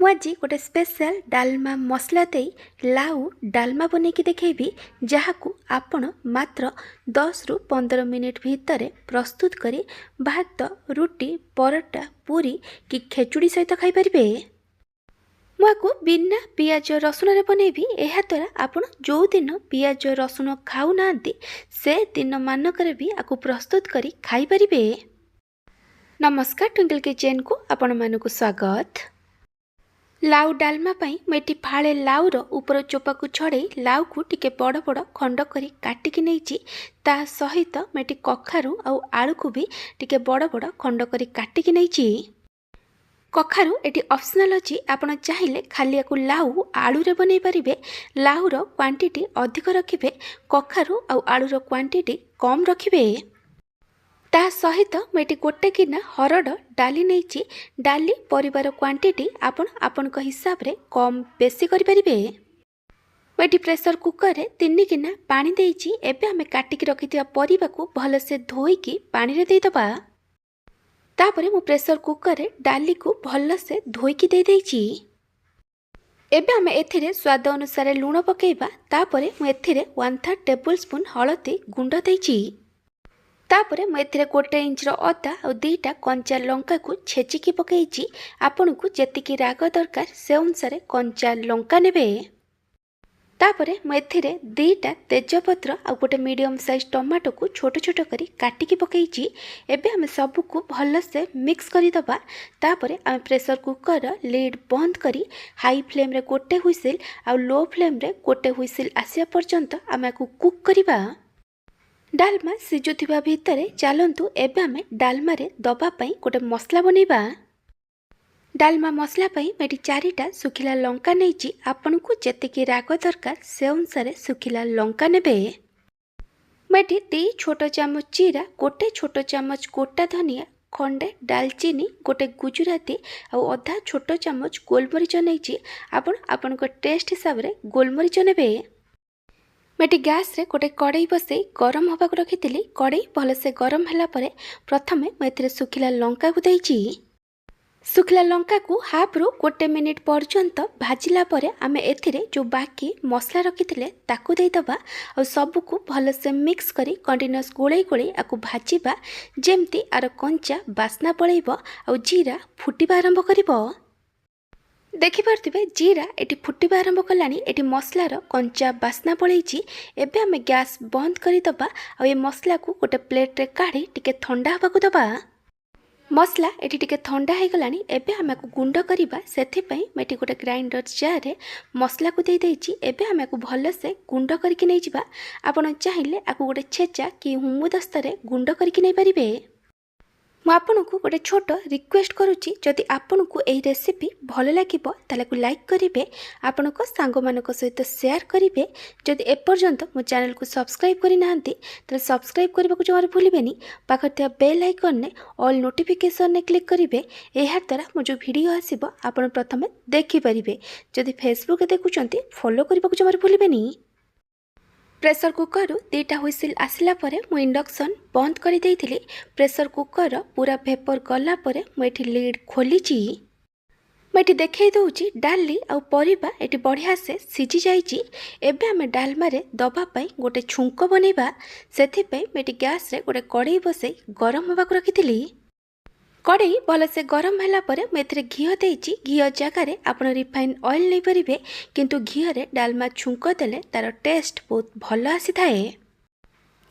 ମୁଁ ଆଜି ଗୋଟେ ସ୍ପେଶାଲ ଡାଲମା ମସଲା ଦେଇ ଲାଉ ଡାଲମା ବନେଇକି ଦେଖେଇବି, ଯାହାକୁ ଆପଣ ମାତ୍ର 10 ରୁ 15 ମିନିଟ୍ ଭିତରେ ପ୍ରସ୍ତୁତ କରି ଭାତ, ରୁଟି, ପରଟା, ପୁରୀ କି ଖେଚୁଡ଼ି ସହିତ ଖାଇପାରିବେ। ମୁଁ ଆକୁ ବିନା ପିଆଜ ରସୁଣରେ ବନେଇବି। ଏହାଦ୍ୱାରା ଆପଣ ଯେଉଁ ଦିନ ପିଆଜ ରସୁଣ ଖାଉନାହାନ୍ତି ସେ ଦିନମାନଙ୍କରେ ବି ଆକୁ ପ୍ରସ୍ତୁତ କରି ଖାଇପାରିବେ। ନମସ୍କାର, ଟ୍ୱିଙ୍କଲ୍ କିଚେନ୍କୁ ଆପଣମାନଙ୍କୁ ସ୍ୱାଗତ। ଲାଉ ଡାଲମା ପାଇଁ ମୁଁ ଏଠି ଫାଳେ ଲାଉର ଉପର ଚୋପାକୁ ଛଡ଼େଇ ଲାଉକୁ ଟିକେ ବଡ଼ ବଡ଼ ଖଣ୍ଡ କରି କାଟିକି ନେଇଛି। ତା ସହିତ ମୁଁ ଏଠି କଖାରୁ ଆଉ ଆଳୁକୁ ବି ଟିକେ ବଡ଼ ବଡ଼ ଖଣ୍ଡ କରି କାଟିକି ନେଇଛି। କଖାରୁ ଏଠି ଅପସନାଲ୍ ଅଛି, ଆପଣ ଚାହିଁଲେ ଖାଲି ଆକୁ ଲାଉ ଆଳୁରେ ବନେଇ ପାରିବେ। ଲାଉର କ୍ୱାଣ୍ଟିଟି ଅଧିକ ରଖିବେ, କଖାରୁ ଆଉ ଆଳୁର କ୍ୱାଣ୍ଟିଟି କମ୍ ରଖିବେ। ତା ସହିତ ମୁଁ ଏଠି ଗୋଟେ ଗିନା ହରଡ଼ ଡାଲି ନେଇଛି। ଡାଲି ପରିବାର କ୍ୱାଣ୍ଟିଟି ଆପଣ ଆପଣଙ୍କ ହିସାବରେ କମ୍ ବେଶୀ କରିପାରିବେ। ମୁଁ ଏଠି ପ୍ରେସର କୁକରରେ 3 ଗିନା ପାଣି ଦେଇଛି। ଏବେ ଆମେ କାଟିକି ରଖିଥିବା ପରିବାକୁ ଭଲସେ ଧୋଇକି ପାଣିରେ ଦେଇଦେବା। ତାପରେ ମୁଁ ପ୍ରେସର କୁକରରେ ଡାଲିକୁ ଭଲସେ ଧୋଇକି ଦେଇଦେଇଛି। ଏବେ ଆମେ ଏଥିରେ ସ୍ୱାଦ ଅନୁସାରେ ଲୁଣ ପକାଇବା। ତାପରେ ମୁଁ ଏଥିରେ 1/3 ଟେବୁଲ ସ୍ପୁନ୍ ହଳଦୀ ଗୁଣ୍ଡ ଦେଇଛି। ତାପରେ ମୁଁ ଏଥିରେ 1 ଇଞ୍ଚର ଅଦା ଆଉ 2ଟା କଞ୍ଚା ଲଙ୍କାକୁ ଛେଚିକି ପକାଇଛି। ଆପଣଙ୍କୁ ଯେତିକି ରାଗ ଦରକାର ସେ ଅନୁସାରେ କଞ୍ଚା ଲଙ୍କା ନେବେ। ତାପରେ ମୁଁ ଏଥିରେ 2ଟା ତେଜପତ୍ର ଆଉ ଗୋଟେ ମିଡ଼ିୟମ୍ ସାଇଜ୍ ଟମାଟୋକୁ ଛୋଟ ଛୋଟ କରି କାଟିକି ପକାଇଛି। ଏବେ ଆମେ ସବୁକୁ ଭଲସେ ମିକ୍ସ କରିଦେବା। ତାପରେ ଆମେ ପ୍ରେସର କୁକରର ଲିଡ୍ ବନ୍ଦ କରି ହାଇ ଫ୍ଲେମ୍ରେ 1 ହୁଇସିଲ୍ ଆଉ ଲୋ ଫ୍ଲେମ୍ରେ 1 ହୁଇସିଲ୍ ଆସିବା ପର୍ଯ୍ୟନ୍ତ ଆମେ ଆକୁ କୁକ୍ କରିବା। ଡାଲମା ସିଝୁଥିବା ଭିତରେ ଚାଲନ୍ତୁ ଏବେ ଆମେ ଡାଲମାରେ ଦେବା ପାଇଁ ଗୋଟେ ମସଲା ବନେଇବା। ଡାଲମା ମସଲା ପାଇଁ ମୁଁ ଏଠି 4ଟା ଶୁଖିଲା ଲଙ୍କା ନେଇଛି। ଆପଣଙ୍କୁ ଯେତିକି ରାଗ ଦରକାର ସେ ଅନୁସାରେ ଶୁଖିଲା ଲଙ୍କା ନେବେ। ମୁଁ ଏଠି 2 ଛୋଟ ଚାମଚ ଜିରା, 1 ଛୋଟ ଚାମଚ ଗୋଟା ଧନିଆ, ଖଣ୍ଡେ ଡାଲଚିନି, 1 ଗୁଜୁରାତି ଆଉ ଅଧା ଛୋଟ ଚାମଚ ଗୋଲମରିଚ ନେଇଛି। ଆପଣ ଆପଣଙ୍କ ଟେଷ୍ଟ ହିସାବରେ ଗୋଲମରିଚ ନେବେ। ମୁଁ ଏଠି ଗ୍ୟାସ୍ରେ ଗୋଟେ କଡ଼େଇ ବସାଇ ଗରମ ହେବାକୁ ରଖିଥିଲି। କଡ଼େଇ ଭଲସେ ଗରମ ହେଲା ପରେ ପ୍ରଥମେ ମୁଁ ଏଥିରେ ଶୁଖିଲା ଲଙ୍କାକୁ ଦେଇଛି। ଶୁଖିଲା ଲଙ୍କାକୁ ହାଫ୍ରୁ 1 ମିନିଟ୍ ପର୍ଯ୍ୟନ୍ତ ଭାଜିଲା ପରେ ଆମେ ଏଥିରେ ଯେଉଁ ବାକି ମସଲା ରଖିଥିଲେ ତାକୁ ଦେଇଦେବା। ଆଉ ସବୁକୁ ଭଲସେ ମିକ୍ସ କରି କଣ୍ଟିନ୍ୟୁଅସ୍ ଗୋଳେଇ ଗୋଳେଇ ଆକୁ ଭାଜିବା, ଯେମିତି ଆର କଞ୍ଚା ବାସ୍ନା ପଳେଇବ ଆଉ ଜିରା ଫୁଟିବା ଆରମ୍ଭ କରିବ। ଦେଖିପାରୁଥିବେ ଜିରା ଏଠି ଫୁଟିବା ଆରମ୍ଭ କଲାଣି। ଏଠି ମସଲାର କଞ୍ଚା ବାସ୍ନା ପଳେଇଛି। ଏବେ ଆମେ ଗ୍ୟାସ୍ ବନ୍ଦ କରିଦେବା ଆଉ ଏ ମସଲାକୁ ଗୋଟେ ପ୍ଲେଟ୍ରେ କାଢ଼ି ଟିକେ ଥଣ୍ଡା ହେବାକୁ ଦେବା। ମସଲା ଏଠି ଟିକେ ଥଣ୍ଡା ହେଇଗଲାଣି। ଏବେ ଆମେ ଆକୁ ଗୁଣ୍ଡ କରିବା। ସେଥିପାଇଁ ମୁଁ ଏଠି ଗୋଟେ ଗ୍ରାଇଣ୍ଡର ଜାର୍ରେ ମସଲାକୁ ଦେଇଦେଇଛି। ଏବେ ଆମେ ଆକୁ ଭଲସେ ଗୁଣ୍ଡ କରିକି ନେଇଯିବା। ଆପଣ ଚାହିଁଲେ ଆକୁ ଗୋଟେ ଛେଚା କି ହେମଦସ୍ତାରେ ଗୁଣ୍ଡ କରିକି ନେଇପାରିବେ। ମୁଁ ଆପଣଙ୍କୁ ଗୋଟେ ଛୋଟ ରିକ୍ୱେଷ୍ଟ କରୁଛି, ଯଦି ଆପଣଙ୍କୁ ଏହି ରେସିପି ଭଲ ଲାଗିବ ତାହେଲେ ଆକୁ ଲାଇକ୍ କରିବେ, ଆପଣଙ୍କ ସାଙ୍ଗମାନଙ୍କ ସହିତ ସେୟାର କରିବେ। ଯଦି ଏପର୍ଯ୍ୟନ୍ତ ମୋ ଚ୍ୟାନେଲକୁ ସବସ୍କ୍ରାଇବ୍ କରିନାହାନ୍ତି ତାହେଲେ ସବସ୍କ୍ରାଇବ୍ କରିବାକୁ ଜମାରୁ ଭୁଲିବେନି। ପାଖରେ ଥିବା ବେଲ୍ ଆଇକନ୍ରେ ଅଲ୍ ନୋଟିଫିକେସନ୍ରେ କ୍ଲିକ୍ କରିବେ। ଏହାଦ୍ୱାରା ମୋ ଯେଉଁ ଭିଡ଼ିଓ ଆସିବ ଆପଣ ପ୍ରଥମେ ଦେଖିପାରିବେ। ଯଦି ଫେସବୁକ୍ରେ ଦେଖୁଛନ୍ତି ଫଲୋ କରିବାକୁ ଜମାରୁ ଭୁଲିବେନି। ପ୍ରେସର କୁକରରୁ 2ଟା ହୁଇସିଲ୍ ଆସିଲା ପରେ ମୁଁ ଇଣ୍ଡକ୍ସନ୍ ବନ୍ଦ କରିଦେଇଥିଲି। ପ୍ରେସର କୁକରର ପୁରା ଭେପର ଗଲା ପରେ ମୁଁ ଏଠି ଲିଡ୍ ଖୋଲିଛି। ମୁଁ ଏଠି ଦେଖାଇ ଦେଉଛି ଡାଲି ଆଉ ପରିବା ଏଠି ବଢ଼ିଆ ସେ ସିଝି ଯାଇଛି। ଏବେ ଆମେ ଡାଲମାରେ ଦେବା ପାଇଁ ଗୋଟେ ଛୁଙ୍କ ବନେଇବା। ସେଥିପାଇଁ ମୁଁ ଏଠି ଗ୍ୟାସ୍ରେ ଗୋଟେ କଡ଼େଇ ବସାଇ ଗରମ ହେବାକୁ ରଖିଥିଲି। କଡ଼େଇ ଭଲସେ ଗରମ ହେଲା ପରେ ମୁଁ ଏଥିରେ ଘିଅ ଦେଇଛି। ଘିଅ ଜାଗାରେ ଆପଣ ରିଫାଇନ୍ ଅଏଲ୍ ନେଇପାରିବେ, କିନ୍ତୁ ଘିଅରେ ଡାଲମା ଛୁଙ୍କ ଦେଲେ ତା'ର ଟେଷ୍ଟ ବହୁତ ଭଲ ଆସିଥାଏ।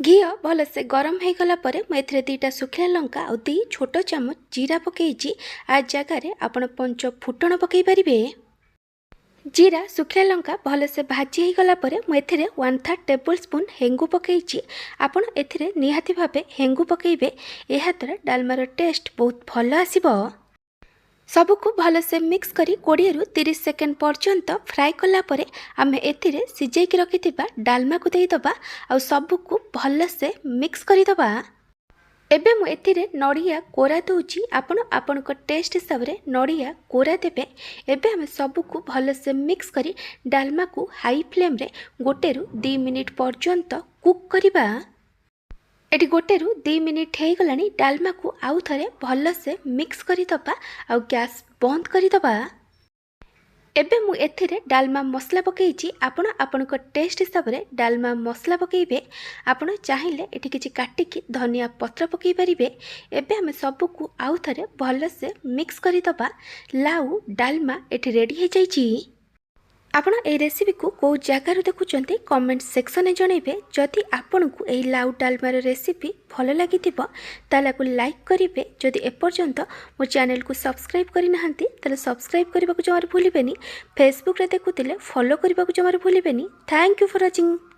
ଘିଅ ଭଲସେ ଗରମ ହେଇଗଲା ପରେ ମୁଁ ଏଥିରେ 2ଟା ଶୁଖିଲା ଲଙ୍କା ଆଉ 2 ଛୋଟ ଚାମଚ ଜିରା ପକାଇଛି। ଆ ଜାଗାରେ ଆପଣ 5 ଫୁଟଣ ପକାଇ ପାରିବେ। ଜିରା ଶୁଖିଲା ଲଙ୍କା ଭଲସେ ଭାଜି ହେଇଗଲା ପରେ ମୁଁ ଏଥିରେ 1/3 ଟେବୁଲ ସ୍ପୁନ୍ ହେଙ୍ଗୁ ପକାଇଛି। ଆପଣ ଏଥିରେ ନିହାତି ଭାବେ ହେଙ୍ଗୁ ପକାଇବେ। ଏହାଦ୍ୱାରା ଡାଲମାର ଟେଷ୍ଟ ବହୁତ ଭଲ ଆସିବ। ସବୁକୁ ଭଲସେ ମିକ୍ସ କରି 20ରୁ 30 ସେକେଣ୍ଡ ପର୍ଯ୍ୟନ୍ତ ଫ୍ରାଏ କଲା ପରେ ଆମେ ଏଥିରେ ସିଝେଇକି ରଖିଥିବା ଡାଲମାକୁ ଦେଇଦେବା ଆଉ ସବୁକୁ ଭଲସେ ମିକ୍ସ କରିଦେବା। ଏବେ ମୁଁ ଏଥିରେ ନଡ଼ିଆ କୋରା ଦେଉଛି। ଆପଣ ଆପଣଙ୍କ ଟେଷ୍ଟ ହିସାବରେ ନଡ଼ିଆ କୋରା ଦେବେ। ଏବେ ଆମେ ସବୁକୁ ଭଲସେ ମିକ୍ସ କରି ଡାଲମାକୁ ହାଇ ଫ୍ଲେମ୍ରେ 1ରୁ 2 ମିନିଟ୍ ପର୍ଯ୍ୟନ୍ତ କୁକ୍ କରିବା। ଏଠି 1ରୁ 2 ମିନିଟ୍ ହେଇଗଲାଣି। ଡାଲମାକୁ ଆଉ ଥରେ ଭଲସେ ମିକ୍ସ କରିଦେବା ଆଉ ଗ୍ୟାସ୍ ବନ୍ଦ କରିଦେବା। ଏବେ ମୁଁ ଏଥିରେ ଡାଲମା ମସଲା ପକାଇଛି। ଆପଣ ଆପଣଙ୍କ ଟେଷ୍ଟ ହିସାବରେ ଡାଲମା ମସଲା ପକାଇବେ। ଆପଣ ଚାହିଁଲେ ଏଠି କିଛି କାଟିକି ଧନିଆ ପତ୍ର ପକାଇ ପାରିବେ। ଏବେ ଆମେ ସବୁକୁ ଆଉ ଥରେ ଭଲସେ ମିକ୍ସ କରିଦେବା। ଲାଉ ଡାଲମା ଏଠି ରେଡ଼ି ହୋଇଯାଇଛି। ଆପଣ এই ରେସିପିକୁ କେଉଁ ଜାଗାରୁ ଦେଖୁଛନ୍ତି କମେଣ୍ଟ ସେକ୍ସନରେ ଜଣାଇବେ। ଯଦି ଆପଣଙ୍କୁ ଏହି ଲାଉ ଡାଲମାର ରେସିପି ଭଲ ଲାଗିଥିବ ତାହେଲେ ଆକୁ ଲାଇକ୍ କରିବେ। ଯଦି ଏପର୍ଯ୍ୟନ୍ତ ମୋ ଚ୍ୟାନେଲକୁ ସବସ୍କ୍ରାଇବ୍ କରିନାହାନ୍ତି ତାହେଲେ ସବସ୍କ୍ରାଇବ୍ କରିବାକୁ ଜମାରୁ ଭୁଲିବେନି। ଫେସବୁକରେ ଦେଖୁଥିଲେ ଫଲୋ କରିବାକୁ ଜମାରୁ ଭୁଲିବେନି। Thank you for watching.